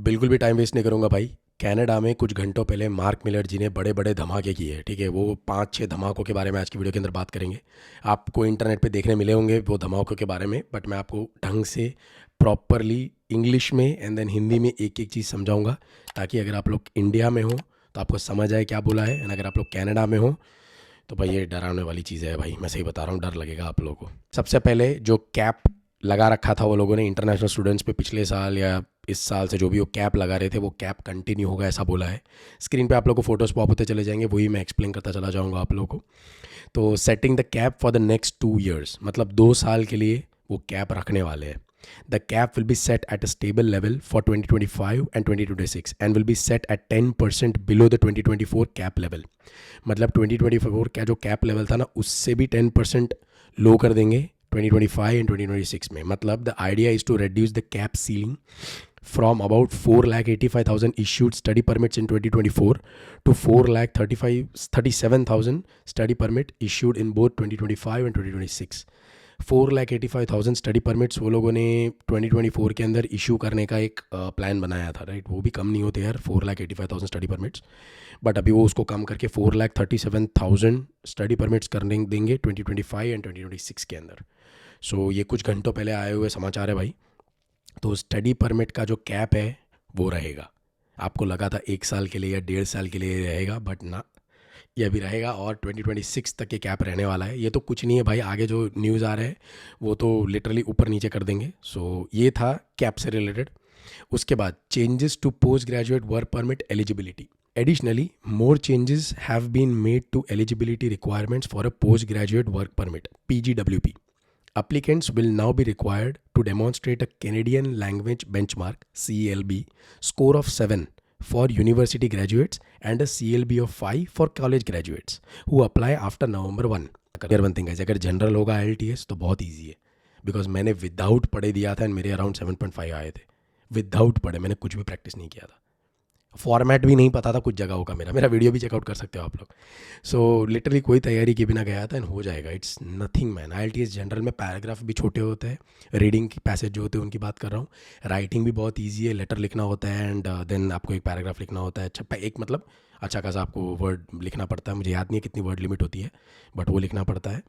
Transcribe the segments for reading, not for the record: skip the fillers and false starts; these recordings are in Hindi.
बिल्कुल भी टाइम वेस्ट नहीं करूंगा भाई। कनाडा में कुछ घंटों पहले मार्क मिलर जी ने बड़े बड़े धमाके किए हैं, ठीक है। वो 5-6 धमाकों के बारे में आज की वीडियो के अंदर बात करेंगे। आपको इंटरनेट पे देखने मिले होंगे वो धमाकों के बारे में, बट मैं आपको ढंग से प्रॉपरली इंग्लिश में एंड देन हिंदी में एक एक चीज़ समझाऊंगा, ताकि अगर आप लोग इंडिया में हो तो आपको समझ आए क्या बोला है, एंड अगर आप लोग कनाडा में हो तो भाई ये डराने वाली चीज़ है भाई, मैं सही बता रहा हूँ, डर लगेगा आप लोगों को। सबसे पहले जो कैप लगा रखा था वो लोगों ने इंटरनेशनल स्टूडेंट्स पे पिछले साल या इस साल से, जो भी वो कैप लगा रहे थे वो कैप कंटिन्यू होगा ऐसा बोला है। स्क्रीन पे आप लोगों को फोटोज़ पॉप होते चले जाएंगे, वही मैं एक्सप्लेन करता चला जाऊंगा आप लोगों को। तो setting the cap for the next 2 years, मतलब 2 साल के लिए वो कैप रखने वाले हैं। The cap will be set at a stable level for 2025 and 2026 and will be set at 10% below the 2024 cap level. मतलब 2024 का जो कैप लेवल था ना, उससे भी 10% लो कर देंगे 2025 एंड 2026 में। मतलब the idea is to reduce the cap ceiling from about 4,85,000 issued study permits in 2024 to 4,37,000 study permit issued in both 2025 and 2026। 4,85,000 study permits वो लोगों ने 2024 के अंदर इशू करने का एक प्लान बनाया था, राइट। वो भी कम नहीं होते यार 4,85,000 स्टडी परमिट्स, बट अभी वो उसको कम करके 4,37,000 स्टडी परमिट्स करने देंगे 2025 एंड 2026 के अंदर। सो ये कुछ घंटों पहले आए हुए समाचार है भाई। तो स्टडी परमिट का जो कैप है वो रहेगा। आपको लगा था 1 साल के लिए या 1.5 साल के लिए रहेगा, बट ना, ये भी रहेगा और 2026 तक ये कैप रहने वाला है। ये तो कुछ नहीं है भाई, आगे जो न्यूज़ आ रहा है वो तो लिटरली ऊपर नीचे कर देंगे। सो ये था कैप से रिलेटेड। उसके बाद changes to post graduate work permit eligibility. Additionally, more changes have been made to eligibility requirements for a postgraduate work permit (PGWP). Applicants will now be required to demonstrate a Canadian Language Benchmark (CLB) score of 7 for university graduates and a CLB of 5 for college graduates who apply after November 1। अगर वन थिंग है, अगर जनरल होगा IELTS तो बहुत ईजी है, बिकॉज मैंने विदाउट पढ़े दिया था एंड मेरे अराउंड 7.5 आए थे। विदाउट पढ़े, मैंने कुछ भी प्रैक्टिस नहीं किया था, फॉर्मेट भी नहीं पता था कुछ जगहों का। मेरा वीडियो भी चेकआउट कर सकते हो आप लोग। सो लिटरली कोई तैयारी के बिना गया था एंड हो जाएगा। It's nothing man. IELTS general में पैराग्राफ भी छोटे होते हैं, रीडिंग की पैसेज जो होते हैं उनकी बात कर रहा हूँ। राइटिंग भी बहुत ईजी है, लेटर लिखना होता है एंड देन आपको एक पैराग्राफ लिखना होता है। अच्छा, एक मतलब अच्छा खासा आपको वर्ड लिखना पड़ता है, मुझे याद नहीं है कितनी वर्ड लिमिट होती है, बट वो लिखना पड़ता है।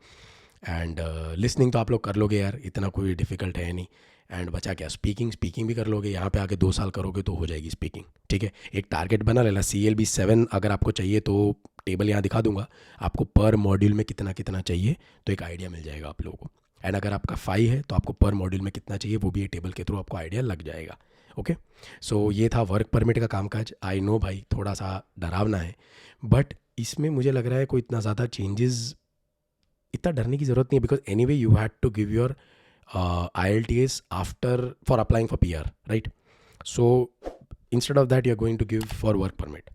एंड लिसनिंग तो आप लोग कर लोगे यार, इतना कोई डिफ़िकल्ट है नहीं। एंड बचा क्या, स्पीकिंग भी कर लोगे। यहाँ पे आके 2 साल करोगे तो हो जाएगी स्पीकिंग, ठीक है। एक टारगेट बना लेना, CLB 7 अगर आपको चाहिए तो टेबल यहाँ दिखा दूंगा आपको, पर मॉड्यूल में कितना कितना चाहिए तो एक आइडिया मिल जाएगा आप लोगों को। एंड अगर आपका 5 है तो आपको पर मॉड्यूल में कितना चाहिए वो भी एक टेबल के थ्रू आपको आइडिया लग जाएगा। ओके, सो ये था वर्क परमिट का कामकाज। आई नो भाई थोड़ा सा डरावना है, बट इसमें मुझे लग रहा है कोई इतना ज़्यादा चेंजेस, इतना डरने की ज़रूरत नहीं है, because anyway you had to give your IELTS after for applying for PR, right. So instead of that you are going to give for work permit,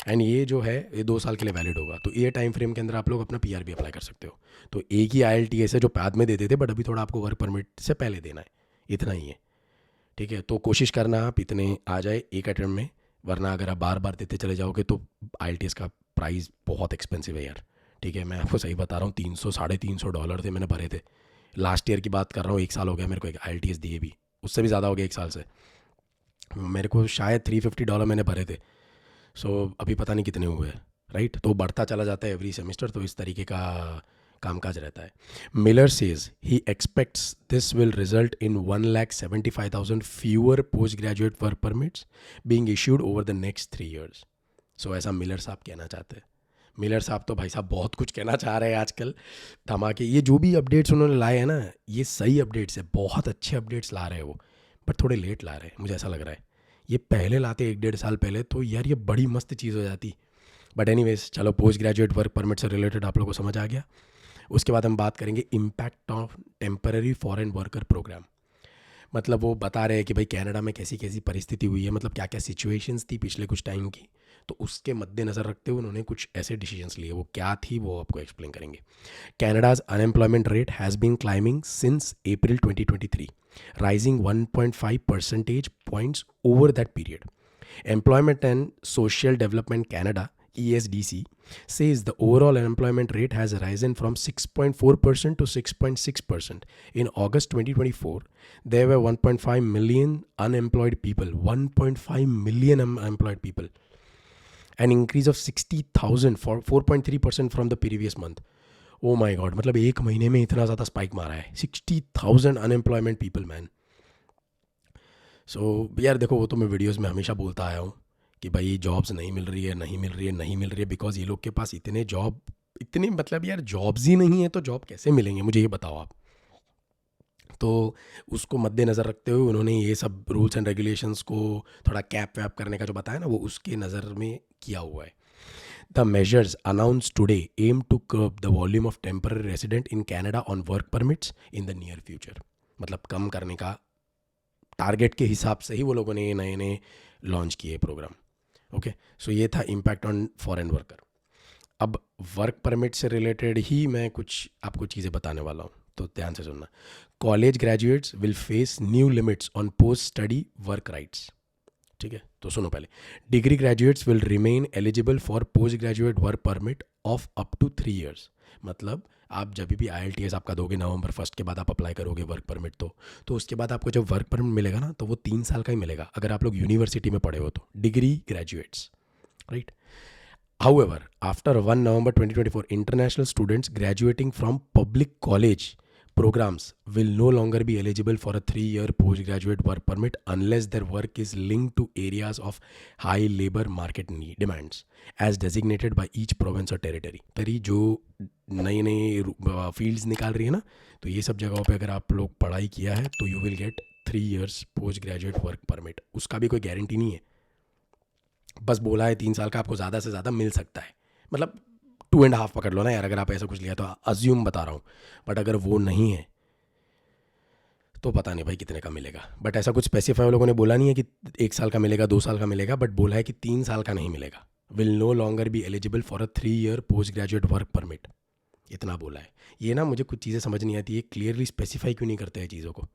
and ये जो है ये 2 साल के लिए वैलिड होगा। तो ये टाइम फ्रेम के अंदर आप लोग अपना PR भी अप्लाई कर सकते हो। तो एक ही IELTS है जो बाद में देते थे, बट अभी थोड़ा आपको वर्क परमिट से पहले देना है, इतना ही है, ठीक है। तो कोशिश करना आप इतने आ जाए एक अटेम्प्ट में, वरना अगर आप बार बार देते चले जाओगे तो IELTS का प्राइस बहुत एक्सपेंसिव है यार, ठीक है। मैं आपको सही बता रहा हूँ, $300-350 थे मैंने भरे थे। लास्ट ईयर की बात कर रहा हूँ, 1 साल हो गया मेरे को एक IELTS दिए भी, उससे भी ज़्यादा हो गया 1 साल से। मेरे को शायद $350 मैंने भरे थे। सो अभी पता नहीं कितने हुए, राइट। तो बढ़ता चला जाता है एवरी सेमेस्टर, तो इस तरीके का कामकाज रहता है। Miller says he aspects this will result in 1,75,000 fewer post graduate work permits being issued over the next 3 years। सो ऐसा मिलर साहब कहना चाहते हैं। मिलर साहब तो भाई साहब बहुत कुछ कहना चाह रहे हैं आजकल। धमाके, ये जो भी अपडेट्स उन्होंने लाए हैं ना, ये सही अपडेट्स है, बहुत अच्छे अपडेट्स ला रहे हैं वो, बट थोड़े लेट ला रहे हैं, मुझे ऐसा लग रहा है। ये पहले लाते 1-1.5 साल पहले तो यार ये बड़ी मस्त चीज़ हो जाती। बट एनीवेज चलो, पोस्ट ग्रेजुएट वर्क परमिट से रिलेटेड आप लोगों को समझ आ गया। उसके बाद हम बात करेंगे impact of temporary foreign worker programme. मतलब वो बता रहे हैं कि भाई कनाडा में कैसी कैसी परिस्थिति हुई है, मतलब क्या क्या सिचुएशंस थी पिछले कुछ टाइम की, तो उसके मद्देनज़र रखते हुए उन्होंने कुछ ऐसे डिसीजंस लिए। वो क्या थी वो आपको एक्सप्लेन करेंगे। Canada's unemployment rate has been climbing since April 2023, rising 1.5 percentage points over that period. Employment and social development Canada ESDC, says the overall unemployment rate has risen from 6.4% to 6.6%. In August 2024, there were 1.5 million unemployed people. 1.5 million unemployed people. An increase of 60,000 for 4.3% from the previous month. Oh my God, मतलब एक महीने में इतना ज़्यादा स्पाइक मारा है. 60,000 अनएम्प्लॉयमेंट पीपल मैन. सो यार देखो, वो तो मैं वीडियोस में हमेशा बोलता आया हूँ कि भाई जॉब्स नहीं मिल रही है, बिकॉज ये लोग के पास इतने मतलब यार जॉब्स ही नहीं है, तो जॉब कैसे मिलेंगे, मुझे ये बताओ आप. तो उसको मद्देनज़र रखते हुए उन्होंने ये सब रूल्स एंड रेगुलेशंस को थोड़ा कैप वैप करने का जो बताया ना, वो उसके नज़र में किया हुआ है. The measures announced today aim to curb the volume of temporary resident in Canada on work permits in the near future. मतलब कम करने का टारगेट के हिसाब से ही वो लोगों ने ये नए लॉन्च किए प्रोग्राम. ओके, सो ये था इम्पैक्ट ऑन फॉरेन वर्कर. अब वर्क परमिट से रिलेटेड ही मैं कुछ आपको चीज़ें बताने वाला हूँ, तो ध्यान से सुनना. College graduates will face new limits on post study work rights. ठीक है, तो सुनो पहले. Degree graduates will remain eligible for post graduate work permit of up to 3 years. मतलब आप जब भी IELTS आपका दोगे November 1 के बाद आप अप्लाई करोगे वर्क परमिट, तो उसके बाद आपको जब वर्क परमिट मिलेगा ना, तो वो 3 साल का ही मिलेगा अगर आप लोग यूनिवर्सिटी में पढ़े हो तो. Degree graduates, right. However, after 1 November 2024, international students graduating from public college programs will no longer be eligible for a 3-year postgraduate work permit unless their work is linked to areas of high labor market demands as designated by each province or territory. तरी जो नई फील्ड्स निकाल रही है ना, तो ये सब जगहों पे अगर आप लोग पढ़ाई किया है तो you will get 3 years post graduate work permit. उसका भी कोई गारंटी नहीं है, बस बोला है 3 साल का आपको ज़्यादा से ज़्यादा मिल सकता है. मतलब 2.5 पकड़ लो ना यार, अगर आप ऐसा कुछ लिया तो अज्यूम बता रहा हूँ. बट अगर वो नहीं है तो पता नहीं भाई कितने का मिलेगा. बट ऐसा कुछ स्पेसिफाई वो लोगों ने बोला नहीं है कि 1 साल का मिलेगा, 2 साल का मिलेगा, बट बोला है कि 3 साल का नहीं मिलेगा. Will no longer be eligible for a 3-year post graduate work permit. इतना बोला है. ये ना मुझे कुछ चीज़ें समझ नहीं आती है, क्लियरली स्पेसिफाई क्यों नहीं करते हैं चीज़ों को.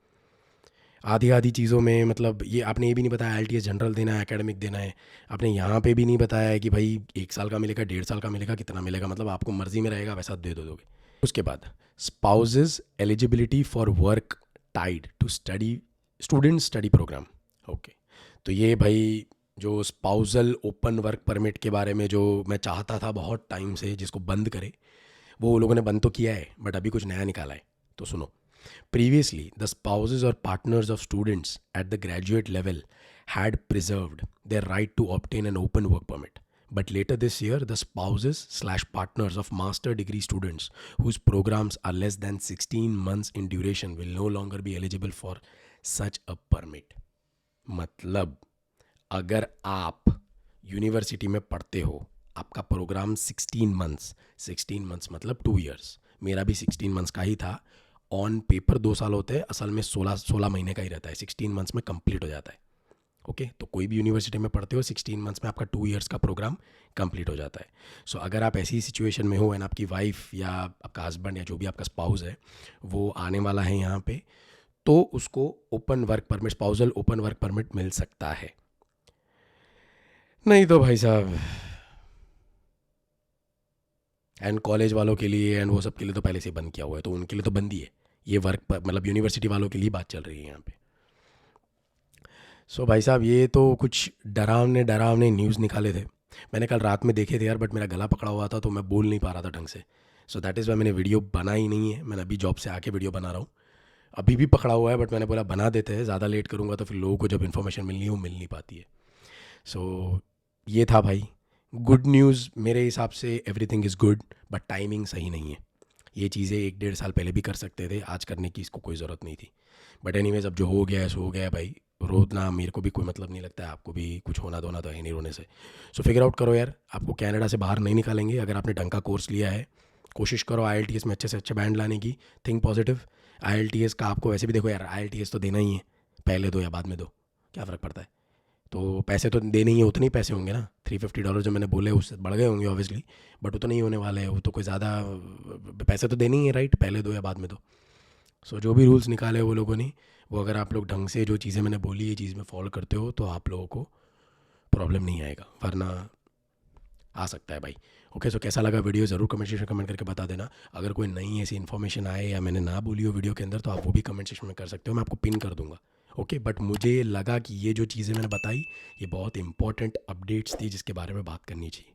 आधी चीज़ों में मतलब ये आपने ये भी नहीं बताया IELTS जनरल देना है, एकेडमिक देना है. आपने यहाँ पे भी नहीं बताया है कि भाई 1 साल का मिलेगा, 1.5 साल का मिलेगा, कितना मिलेगा. मतलब आपको मर्जी में रहेगा वैसा दे दोगे. उसके बाद spouses eligibility for work tied to student study program. Okay, तो ये भाई जो स्पाउसल ओपन वर्क परमिट के बारे में जो मैं चाहता था बहुत टाइम से जिसको बंद करे, वो लोगों ने बंद तो किया है, बट अभी कुछ नया निकाला है. तो सुनो. Previousthe spouses or partners of students at the graduate level had preserved their right to obtain an open work permit. But later this year, the spouses/partners of master degree students whose programs are less than 16 months in duration will no longer be eligible for such a permit. मतलब अगर आप यूनिवर्सिटी में पढ़ते हो, आपका प्रोग्राम 16 months मतलब 2 years. मेरा भी 16 months का ही था. ऑन पेपर 2 साल होते हैं, असल में 16 महीने का ही रहता है. 16 months में कंप्लीट हो जाता है. ओके, तो कोई भी यूनिवर्सिटी में पढ़ते हो 16 months में आपका 2 years का प्रोग्राम कंप्लीट हो जाता है. सो अगर आप ऐसी सिचुएशन में हो एंड आपकी वाइफ या आपका हस्बैंड या जो भी आपका स्पाउस है वो आने वाला है यहाँ पे, तो उसको open work permit, spousal open work permit मिल सकता है. नहीं तो भाई साहब, एंड कॉलेज वालों के लिए एंड वो सब के लिए तो पहले से बंद किया हुआ है, तो उनके लिए तो बंद ही है. ये वर्क मतलब यूनिवर्सिटी वालों के लिए बात चल रही है यहाँ पे. सो भाई साहब, ये तो कुछ डरावने न्यूज़ निकाले थे. मैंने कल रात में देखे थे यार, बट मेरा गला पकड़ा हुआ था तो मैं बोल नहीं पा रहा था ढंग से. सो दैट इज़ वाई मैंने वीडियो बना ही नहीं है. मैंने अभी जॉब से आके वीडियो बना रहा हूँ. अभी भी पकड़ा हुआ है, बट मैंने बोला बना देते हैं, ज़्यादा लेट करूँगा तो फिर लोगों को जब इन्फॉर्मेशन मिलनी है वो मिल नहीं पाती है. सो ये था भाई गुड न्यूज़. मेरे हिसाब से everything is good, but timing सही नहीं है. ये चीज़ें 1-1.5 साल पहले भी कर सकते थे, आज करने की इसको कोई ज़रूरत नहीं थी. बट एनीवेज, अब जो हो गया है सो हो गया है भाई. रोना मेरे को भी कोई मतलब नहीं लगता है, आपको भी कुछ होना धोना तो है नहीं रोने से. सो फिगर आउट करो यार, आपको कनाडा से बाहर नहीं निकालेंगे. अगर आपने ढंग का कोर्स लिया है, कोशिश करो IELTS में अच्छे से अच्छे बैंड लाने की. Think positive. IELTS का आपको वैसे भी देखो यार, IELTS तो देना ही है, पहले दो या बाद में दो, क्या फ़र्क पड़ता है. तो पैसे तो देने ही है, उतने ही पैसे होंगे ना. $350 जो मैंने बोले उससे बढ़ गए होंगे ऑब्वियसली, बट उतने ही होने वाले हैं. वो तो कोई ज़्यादा पैसे तो देने ही है, राइट, पहले दो या बाद में दो. सो जो भी रूल्स निकाले वो लोगों ने, वो अगर आप लोग ढंग से जो चीज़ें मैंने बोली ये चीज़ में फॉलो करते हो तो आप लोगों को प्रॉब्लम नहीं आएगा. वरना आ सकता है भाई। ओके, सो कैसा लगा वीडियो ज़रूर कमेंट सेक्शन में कमेंट करके बता देना। अगर कोई नई ऐसी इन्फॉर्मेशन आए या मैंने ना बोली हो वीडियो के अंदर तो आप वो भी कमेंट सेक्शन में कर सकते हो, मैं आपको पिन कर दूंगा। ओके, बट मुझे लगा कि ये जो चीज़ें मैंने बताई ये बहुत इंपॉर्टेंट अपडेट्स थी जिसके बारे में बात करनी चाहिए।